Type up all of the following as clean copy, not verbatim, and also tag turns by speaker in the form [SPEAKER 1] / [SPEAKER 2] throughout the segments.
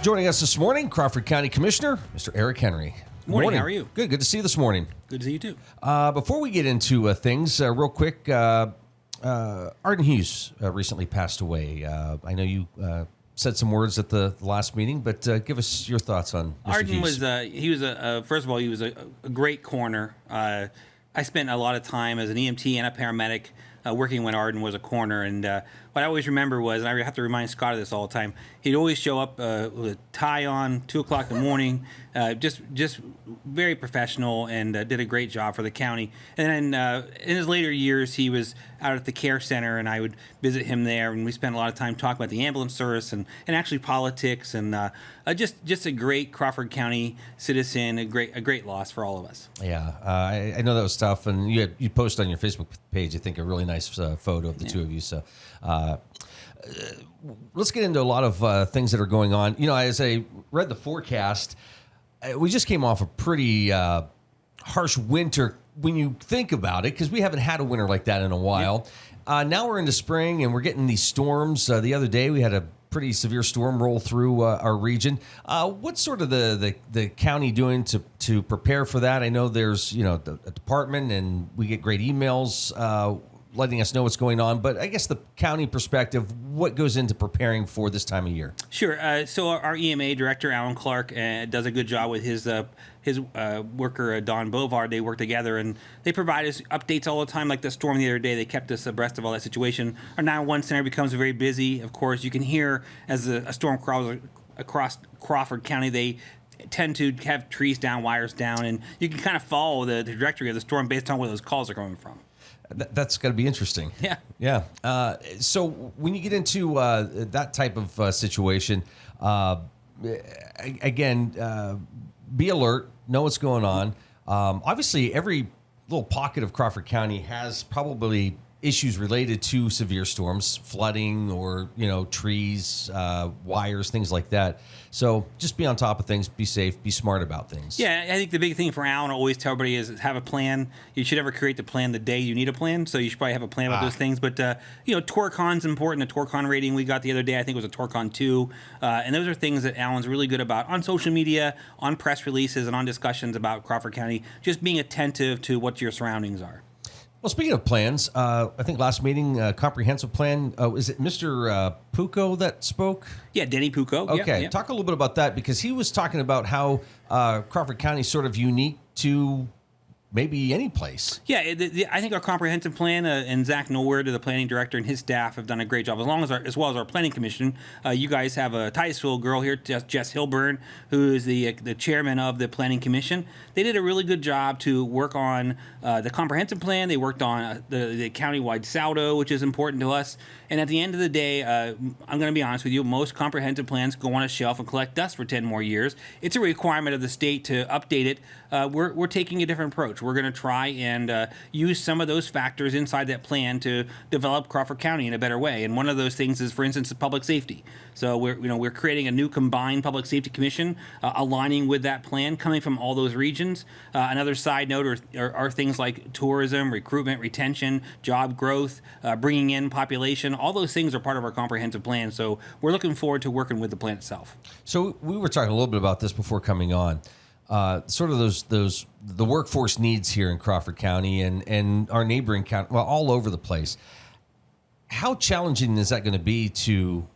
[SPEAKER 1] Joining us this morning, Crawford County Commissioner, Mr. Eric Henry.
[SPEAKER 2] Morning. How are you?
[SPEAKER 1] Good to see you this morning.
[SPEAKER 2] Good to see you too.
[SPEAKER 1] Before we get into things, real quick, Arden Hughes recently passed away. I know you said some words at the last meeting, but give us your thoughts on Mr.
[SPEAKER 2] Arden
[SPEAKER 1] Hughes.
[SPEAKER 2] First of all, he was a great coroner. I spent a lot of time as an EMT and a paramedic working when Arden was a coroner, and what I always remember was, and I have to remind Scott of this all the time, he'd always show up with a tie on, 2 o'clock in the morning, just very professional, and did a great job for the county. And then in his later years, he was out at the care center, and I would visit him there, and we spent a lot of time talking about the ambulance service and actually politics, and just a great Crawford County citizen, a great loss for all of us.
[SPEAKER 1] Yeah, I know that was tough, and you posted on your Facebook page, I think, a really nice photo of the two of you. So let's get into a lot of things that are going on. You know, as I read the forecast, we just came off a pretty harsh winter when you think about it, because we haven't had a winter like that in a while. Yeah. Now we're into spring, and we're getting these storms. The other day, we had a pretty severe storm roll through our region. What's sort of the county doing to prepare for that? I know there's a department, and we get great emails letting us know what's going on. But I guess the county perspective, what goes into preparing for this time of year? Sure.
[SPEAKER 2] So our EMA director, Alan Clark, does a good job with his worker, Don Bovard. They work together, and they provide us updates all the time. Like the storm the other day, they kept us abreast of all that situation. Our 911 center becomes very busy. Of course, you can hear as a storm crawls across Crawford County, they tend to have trees down, wires down, and you can kind of follow the trajectory of the storm based on where those calls are coming from.
[SPEAKER 1] That's got to be interesting.
[SPEAKER 2] Yeah.
[SPEAKER 1] So when you get into that type of situation, again, be alert, know what's going on. Obviously, every little pocket of Crawford County has probably issues related to severe storms, flooding, or trees, wires, things like that. So just be on top of things, be safe, be smart about things.
[SPEAKER 2] Yeah, I think the big thing for Alan, I always tell everybody, is have a plan. You should never create the plan the day you need a plan, so you should probably have a plan about those things. But Torcon's important. The Torcon rating we got the other day, I think, was a Torcon 2. And those are things that Alan's really good about on social media, on press releases, and on discussions about Crawford County, just being attentive to what your surroundings are.
[SPEAKER 1] Well, speaking of plans, I think last meeting, comprehensive plan, is it Mr. Pucco that spoke?
[SPEAKER 2] Yeah, Denny Pucco.
[SPEAKER 1] Okay,
[SPEAKER 2] yeah.
[SPEAKER 1] Talk a little bit about that, because he was talking about how Crawford County is sort of unique to maybe any place.
[SPEAKER 2] Yeah, I think our comprehensive plan, and Zach Nowhere, the planning director, and his staff have done a great job. As well as our planning commission. You guys have a Titusville girl here, Jess Hilburn, who is the chairman of the planning commission. They did a really good job to work on the comprehensive plan. They worked on the countywide saldo, which is important to us. And at the end of the day, I'm going to be honest with you, most comprehensive plans go on a shelf and collect dust for 10 more years. It's a requirement of the state to update it. We're taking a different approach. We're going to try and use some of those factors inside that plan to develop Crawford County in a better way. And one of those things is, for instance, public safety. So we're creating a new combined public safety commission, aligning with that plan, coming from all those regions. Another side note are things like tourism, recruitment, retention, job growth, bringing in population. All those things are part of our comprehensive plan. So we're looking forward to working with the plan itself.
[SPEAKER 1] So we were talking a little bit about this before coming on. Sort of the workforce needs here in Crawford County and our neighboring county, well, all over the place. How challenging is that going to be to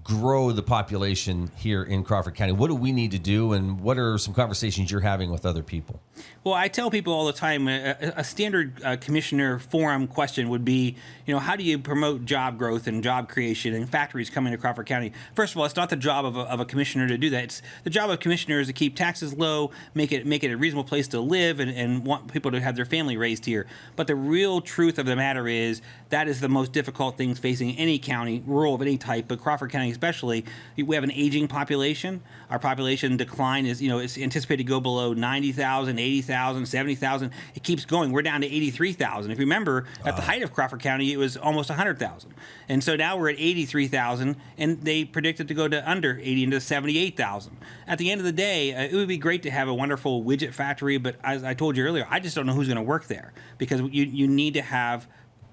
[SPEAKER 1] grow the population here in Crawford County? What do we need to do, and what are some conversations you're having with other people?
[SPEAKER 2] Well, I tell people all the time, a standard commissioner forum question would be, how do you promote job growth and job creation and factories coming to Crawford County? First of all, it's not the job of a commissioner to do that. It's the job of commissioners to keep taxes low, make it a reasonable place to live, and want people to have their family raised here. But the real truth of the matter is that is the most difficult things facing any county, rural of any type, but Crawford County especially. We have an aging population. Our population decline is, it's anticipated to go below 90,000, 80,000, 70,000. It keeps going. We're down to 83,000. If you remember, at the height of Crawford County, it was almost 100,000. And so now we're at 83,000, and they predicted to go to under 80 into 78,000. At the end of the day, it would be great to have a wonderful widget factory, but as I told you earlier, I just don't know who's going to work there, because you need to have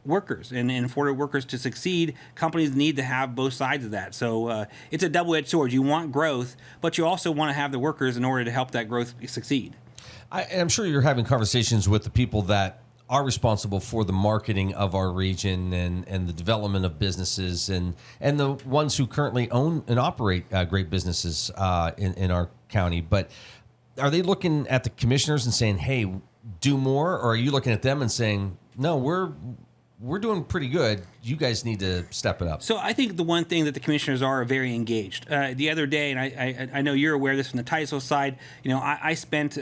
[SPEAKER 2] workers, and for workers to succeed, companies need to have both sides of that. So it's a double-edged sword. You want growth, but you also want to have the workers in order to help that growth succeed.
[SPEAKER 1] I'm sure you're having conversations with the people that are responsible for the marketing of our region and the development of businesses and the ones who currently own and operate great businesses in our county. But are they looking at the commissioners and saying, hey, do more? Or are you looking at them and saying, no, we're doing pretty good. You guys need to step it up.
[SPEAKER 2] So I think the one thing that the commissioners are very engaged. The other day, and I know you're aware of this from the Titusville side. I spent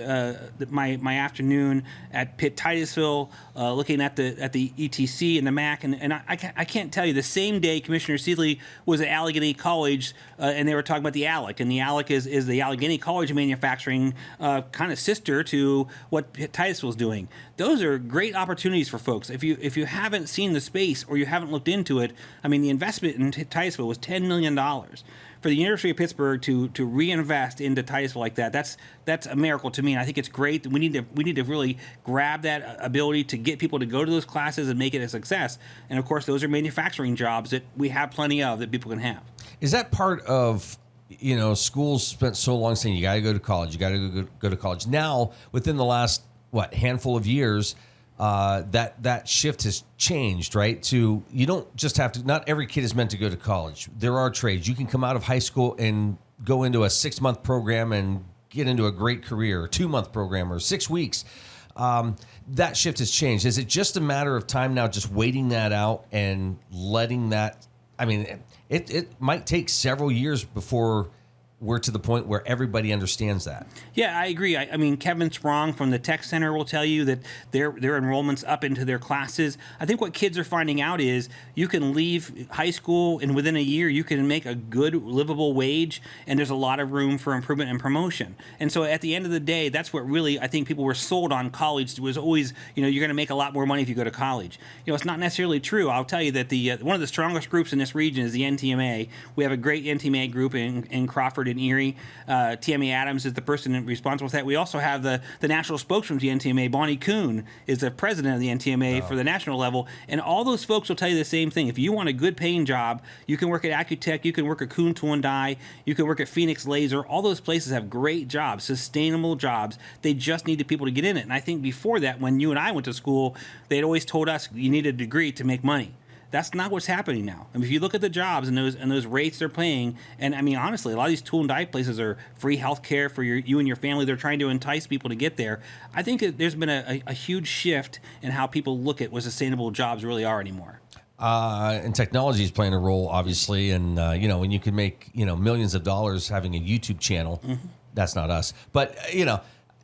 [SPEAKER 2] my afternoon at Pitt Titusville looking at the ETC and the MAC, and I can't tell you. The same day, Commissioner Seeley was at Allegheny College, and they were talking about the ALEC, and the ALEC is the Allegheny College Manufacturing kind of sister to what Pitt Titusville is doing. Those are great opportunities for folks. If you haven't seen the space or you haven't looked into it, I mean, the investment in Titusville was $10 million. For the University of Pittsburgh to reinvest into Titusville like that, that's a miracle to me. And I think it's great. We need to really grab that ability to get people to go to those classes and make it a success. And of course, those are manufacturing jobs that we have plenty of that people can have.
[SPEAKER 1] Is that part of, schools spent so long saying you got to go to college, you got to go to college. Now, within the last handful of years, that shift has changed, right? To you don't just have to. Not every kid is meant to go to college. There are trades. You can come out of high school and go into a 6-month program and get into a great career, or 2-month program, or 6 weeks. That shift has changed. Is it just a matter of time now, just waiting that out and letting that? I mean, it might take several years before we're to the point where everybody understands that.
[SPEAKER 2] Yeah, I agree. I mean, Kevin Sprong from the Tech Center will tell you that their enrollment's up into their classes. I think what kids are finding out is you can leave high school and within a year you can make a good livable wage, and there's a lot of room for improvement and promotion. And so at the end of the day, that's what really I think people were sold on college was always, you're going to make a lot more money if you go to college. It's not necessarily true. I'll tell you that the one of the strongest groups in this region is the NTMA. We have a great NTMA group in Crawford and Erie. Tammy Adams is the person responsible for that. We also have the national spokesman for the NTMA. Bonnie Kuhn is the president of the NTMA for the national level. And all those folks will tell you the same thing. If you want a good paying job, you can work at Accutech, you can work at Kuhn Tool and Die, you can work at Phoenix Laser. All those places have great jobs, sustainable jobs. They just needed people to get in it. And I think before that, when you and I went to school, they'd always told us you need a degree to make money. That's not what's happening now. I mean, if you look at the jobs and those rates they're paying, and I mean, honestly, a lot of these tool and die places are free health care for you and your family. They're trying to entice people to get there. I think there's been a huge shift in how people look at what sustainable jobs really are anymore.
[SPEAKER 1] And technology is playing a role, obviously. And, when you can make, millions of dollars having a YouTube channel, that's not us. But,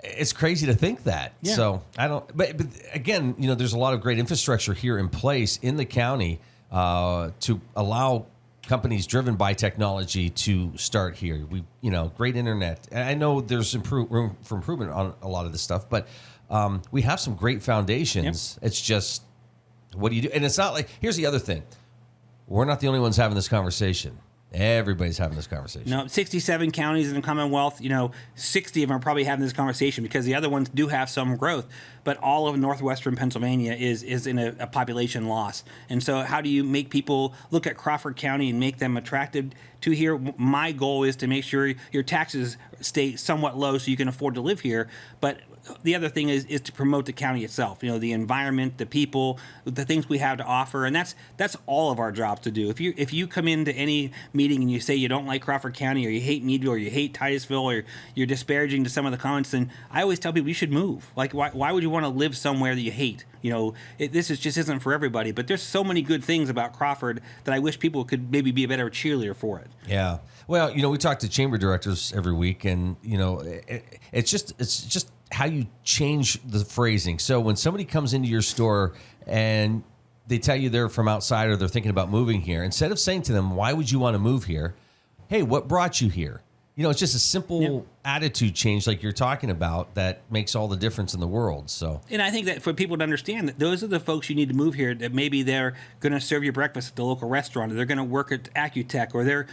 [SPEAKER 1] it's crazy to think that.
[SPEAKER 2] Yeah.
[SPEAKER 1] So but again, there's a lot of great infrastructure here in place in the county to allow companies driven by technology to start here. We, great internet. And I know there's room for improvement on a lot of this stuff, but we have some great foundations. Yep. It's just, what do you do? And it's not like, here's the other thing. We're not the only ones having this conversation. Everybody's having this conversation.
[SPEAKER 2] No, 67 counties in the Commonwealth, 60 of them are probably having this conversation because the other ones do have some growth. But all of northwestern Pennsylvania is in a population loss. And so how do you make people look at Crawford County and make them attractive to here? My goal is to make sure your taxes stay somewhat low so you can afford to live here. But the other thing is to promote the county itself, the environment, the people, the things we have to offer. And that's all of our jobs to do. If you come into any meeting and you say you don't like Crawford County or you hate Meadville or you hate Titusville or you're disparaging to some of the comments, then I always tell people you should move. Like, why would you want to live somewhere that you hate? This just isn't for everybody. But there's so many good things about Crawford that I wish people could maybe be a better cheerleader for it.
[SPEAKER 1] Yeah. Well, we talk to chamber directors every week, and it's just how you change the phrasing. So when somebody comes into your store and they tell you they're from outside or they're thinking about moving here, instead of saying to them, why would you want to move here? Hey, what brought you here? It's just a simple attitude change like you're talking about that makes all the difference in the world. So, and
[SPEAKER 2] I think that for people to understand that those are the folks you need to move here, that maybe they're going to serve you breakfast at the local restaurant, or they're going to work at Accutech, or they're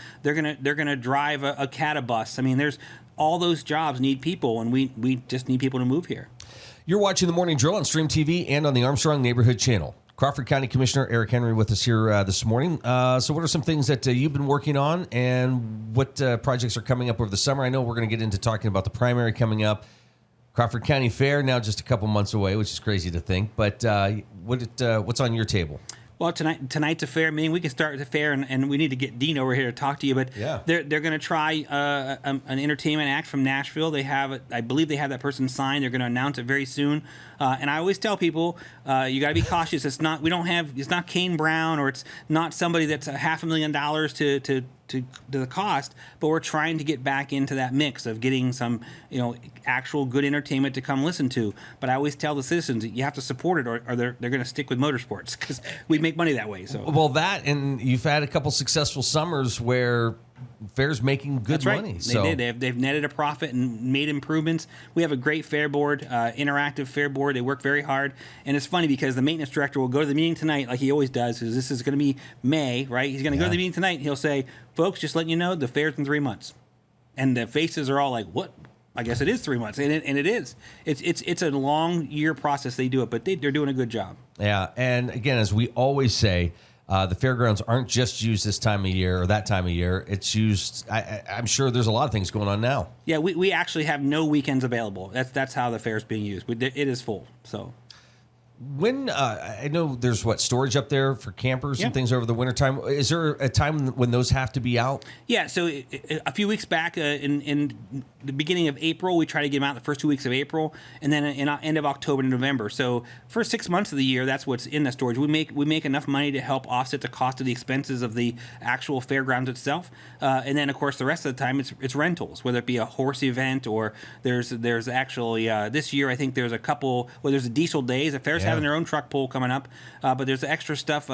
[SPEAKER 2] going to drive a Catabus. I mean, there's all those jobs need people, and we just need people to move here.
[SPEAKER 1] You're watching The Morning Drill on Stream TV and on the Armstrong Neighborhood Channel. Crawford County Commissioner Eric Henry with us here this morning. So what are some things that you've been working on, and what projects are coming up over the summer? I know we're going to get into talking about the primary coming up. Crawford County Fair now just a couple months away, which is crazy to think. But what's on your table?
[SPEAKER 2] Well, tonight's a fair meeting. We can start with the fair, and we need to get Dean over here to talk to you. But
[SPEAKER 1] yeah,
[SPEAKER 2] they're going to try an entertainment act from Nashville. They have I believe they have that person signed. They're going to announce it very soon. And I always tell people, you got to be cautious. It's not Kane Brown, or it's not somebody that's $500,000 to the cost, but we're trying to get back into that mix of getting some, actual good entertainment to come listen to. But I always tell the citizens, you have to support it, or they're going to stick with motorsports, because we make money that way. So
[SPEAKER 1] well, that, and you've had a couple successful summers where fair's making good
[SPEAKER 2] That's right.
[SPEAKER 1] money.
[SPEAKER 2] They did. They've netted a profit and made improvements. We have a great fair board, interactive fair board. They work very hard. And it's funny because the maintenance director will go to the meeting tonight, like he always does, because this is going to be May, right? He's going to go to the meeting tonight, and he'll say, folks, just letting you know, the fair's in 3 months. And the faces are all like, what? I guess it is 3 months. And it is. It's a long year process they do it, but they're doing a good job.
[SPEAKER 1] Yeah. And again, as we always say, the fairgrounds aren't just used this time of year or that time of year. It's used, I'm sure there's a lot of things going on now.
[SPEAKER 2] Yeah, we actually have no weekends available. That's how the fair is being used. It is full. So
[SPEAKER 1] when I know there's storage up there for campers and things over the wintertime. Is there a time when those have to be out?
[SPEAKER 2] Yeah, so a few weeks back in the beginning of April, we try to get them out the first 2 weeks of April, and then in end of October and November. So for 6 months of the year, that's what's in the storage. We make enough money to help offset the cost of the expenses of the actual fairgrounds itself, and then of course the rest of the time it's rentals, whether it be a horse event, or there's actually this year I think there's a couple. Well, there's a diesel days. The fair's having their own truck pull coming up, but there's extra stuff,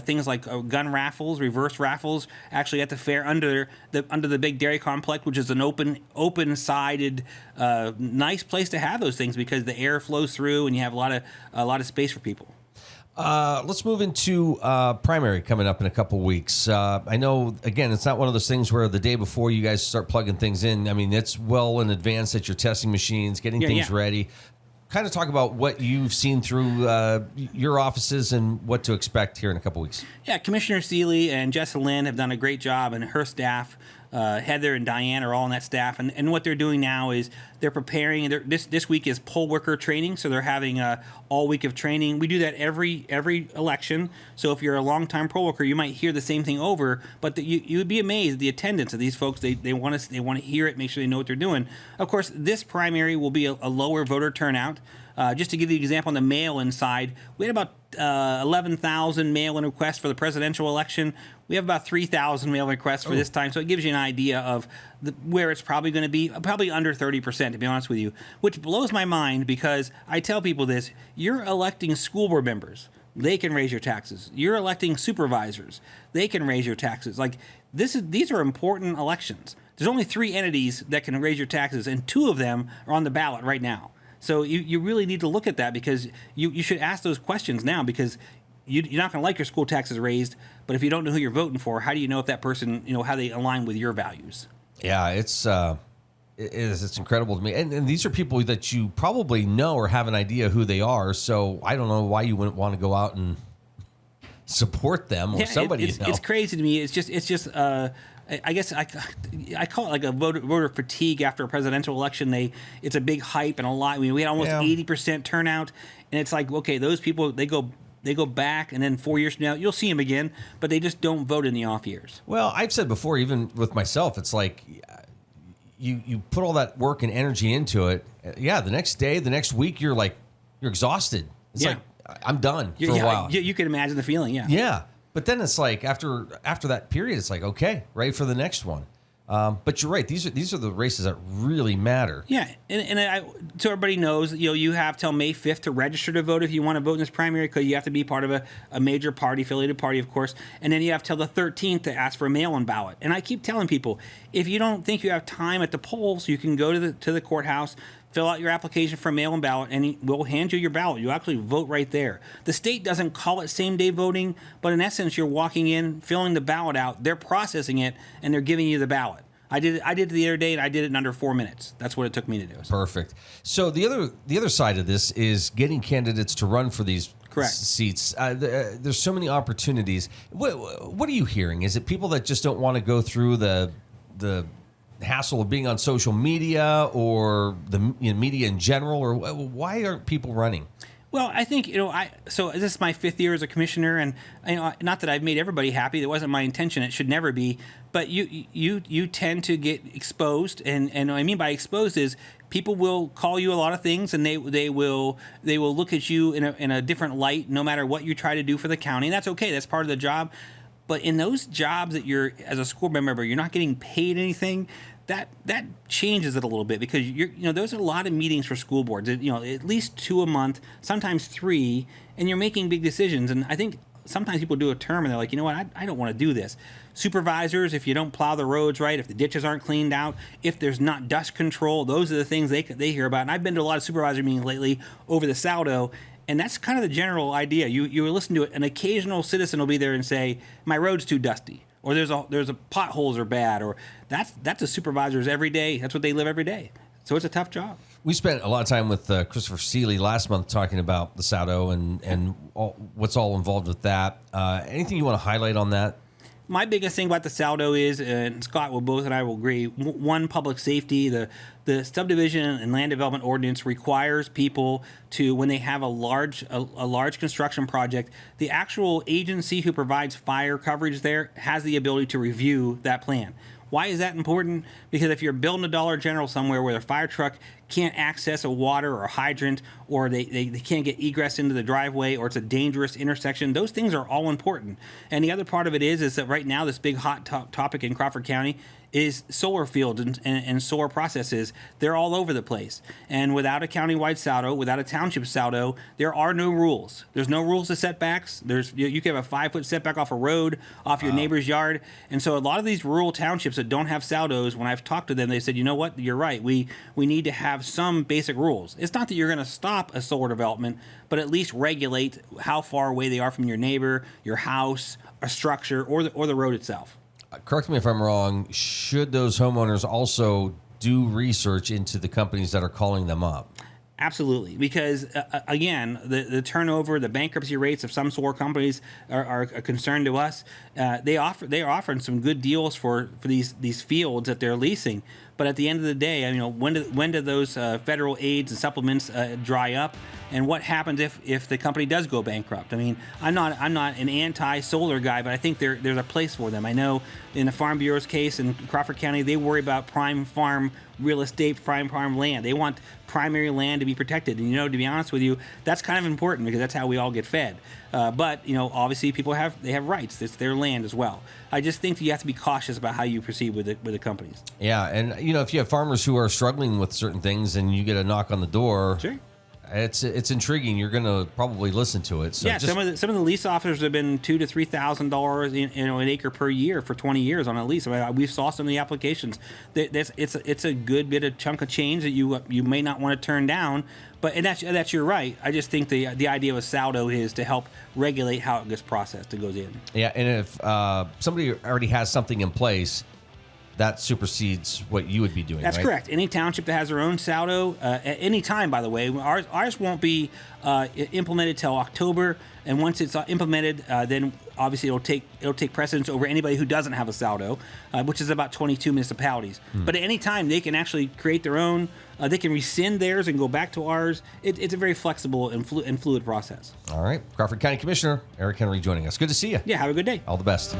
[SPEAKER 2] things like gun raffles, reverse raffles, actually at the fair under the big dairy complex, which is an open-sided, nice place to have those things because the air flows through and you have a lot of space for people.
[SPEAKER 1] Let's move into primary coming up in a couple weeks. I know, again, it's not one of those things where the day before you guys start plugging things in. I mean, it's well in advance that you're testing machines, getting things ready. Kind of talk about what you've seen through your offices and what to expect here in a couple weeks. Yeah,
[SPEAKER 2] Commissioner Seeley and Jessa Lynn have done a great job, and her staff, Heather and Diane, are all on that staff. And what they're doing now is they're preparing. This week is poll worker training, so they're having all week of training. We do that every election. So if you're a longtime poll worker, you might hear the same thing over, but you would be amazed at the attendance of these folks. They want to hear it, make sure they know what they're doing. Of course, this primary will be a lower voter turnout. Just to give you an example on the mail-in side, we had about 11,000 mail-in requests for the presidential election. We have about 3,000 mail-in requests for this time, so it gives you an idea of where it's probably going to be, probably under 30%, to be honest with you, which blows my mind because I tell people this: you're electing school board members. They can raise your taxes. You're electing supervisors. They can raise your taxes. Like these are important elections. There's only 3 entities that can raise your taxes, and 2 of them are on the ballot right now. So you really need to look at that, because you should ask those questions now, because you're not going to like your school taxes raised, but if you don't know who you're voting for, how do you know if that person, how they align with your values?
[SPEAKER 1] Yeah, it's incredible to me. And these are people that you probably know or have an idea who they are, so I don't know why you wouldn't want to go out and support them or somebody.
[SPEAKER 2] It's crazy to me. It's just I guess I call it like a voter fatigue after a presidential election. It's a big hype and a lot. I mean, we had almost 80% turnout, and it's like, okay, those people they go back, and then 4 years from now you'll see them again, but they just don't vote in the off years.
[SPEAKER 1] Well, I've said before, even with myself, it's like you put all that work and energy into it. Yeah, the next day, the next week, you're exhausted. It's like I'm done for a while.
[SPEAKER 2] You can imagine the feeling.
[SPEAKER 1] Yeah. But then it's like after that period, it's like, okay, ready for the next one. But you're right; these are the races that really matter.
[SPEAKER 2] Yeah, and so everybody knows, you have till May 5th to register to vote if you want to vote in this primary, because you have to be part of a major party, affiliated party, of course. And then you have till the 13th to ask for a mail-in ballot. And I keep telling people, if you don't think you have time at the polls, you can go to the courthouse, fill out your application for a mail-in ballot, and we'll hand you your ballot. You actually vote right there. The state doesn't call it same-day voting, but in essence, you're walking in, filling the ballot out, they're processing it, and they're giving you the ballot. I did it the other day, and I did it in under 4 minutes. That's what it took me to do.
[SPEAKER 1] Perfect. So the other side of this is getting candidates to run for these
[SPEAKER 2] Correct.
[SPEAKER 1] seats. There's so many opportunities. What are you hearing? Is it people that just don't want to go through the hassle of being on social media or the media in general, or why aren't people running?
[SPEAKER 2] Well, I think, so this is my 5th year as a commissioner, and not that I've made everybody happy. That wasn't my intention. It should never be. But you tend to get exposed, and what I mean by exposed is people will call you a lot of things, and they will look at you in a different light, no matter what you try to do for the county. And that's okay. That's part of the job. But in those jobs that you're, as a school board member, you're not getting paid anything. That changes it a little bit, because those are a lot of meetings for school boards. At least 2 a month, sometimes 3, and you're making big decisions. And I think sometimes people do a term and they're like, you know what, I don't want to do this. Supervisors, if you don't plow the roads right, if the ditches aren't cleaned out, if there's not dust control, those are the things they hear about. And I've been to a lot of supervisor meetings lately over the Saldo, and that's kind of the general idea. You listen to it, an occasional citizen will be there and say, my road's too dusty, or there's a potholes are bad, or that's a supervisor's every day. That's what they live every day. So it's a tough job.
[SPEAKER 1] We spent a lot of time with Christopher Seeley last month talking about the Saldo and what's all involved with that. Anything you want to highlight on that?
[SPEAKER 2] My biggest thing about the Saldo is, and Scott will both and I will agree, one, public safety. The subdivision and land development ordinance requires people to, when they have a large construction project, the actual agency who provides fire coverage there has the ability to review that plan. Why is that important? Because if you're building a Dollar General somewhere where a fire truck can't access a water or a hydrant, or they can't get egress into the driveway, or it's a dangerous intersection, those things are all important. And the other part of it is that right now this big hot topic in Crawford County is solar fields and solar processes. They're all over the place. And without a countywide Saldo, without a township Saldo, there are no rules. There's no rules to setbacks. You can have a 5-foot setback off a road, off your neighbor's yard. And so a lot of these rural townships that don't have Saldos, when I've talked to them, they said, you know what, you're right. We need to have some basic rules. It's not that you're going to stop a solar development, but at least regulate how far away they are from your neighbor, your house, a structure, or the road itself.
[SPEAKER 1] Correct me if I'm wrong. Should those homeowners also do research into the companies that are calling them up?
[SPEAKER 2] Absolutely, because again, the turnover, the bankruptcy rates of some solar companies are a concern to us. They are offering some good deals for these fields that they're leasing. But at the end of the day, when do those federal aids and supplements dry up? And what happens if the company does go bankrupt? I mean, I'm not an anti-solar guy, but I think there's a place for them. I know in the Farm Bureau's case in Crawford County, they worry about prime farm real estate, prime farm land. They want primary land to be protected. And to be honest with you, that's kind of important, because that's how we all get fed. But obviously people have rights. It's their land as well. I just think that you have to be cautious about how you proceed with the companies.
[SPEAKER 1] Yeah, and if you have farmers who are struggling with certain things and you get a knock on the door,
[SPEAKER 2] sure,
[SPEAKER 1] it's intriguing. You're going to probably listen to it. So
[SPEAKER 2] yeah, some of the lease officers have been $2,000 to $3,000 an acre per year for 20 years on a lease. I mean, we saw some of the applications. It's a good bit of chunk of change that you may not want to turn down. But that's you're right. I just think the idea of a Saldo is to help regulate how it gets processed. It goes in. Yeah,
[SPEAKER 1] and if somebody already has something in place, that supersedes what you would be doing.
[SPEAKER 2] That's
[SPEAKER 1] right?
[SPEAKER 2] Correct. Any township that has their own Saldo, at any time, by the way, ours won't be implemented till October. And once it's implemented, then obviously it'll take precedence over anybody who doesn't have a Saldo, which is about 22 municipalities. But at any time, they can actually create their own. They can rescind theirs and go back to ours. It's a very flexible and fluid process.
[SPEAKER 1] All right. Crawford County Commissioner Eric Henry joining us. Good to see you.
[SPEAKER 2] Yeah, have a good day.
[SPEAKER 1] All the best.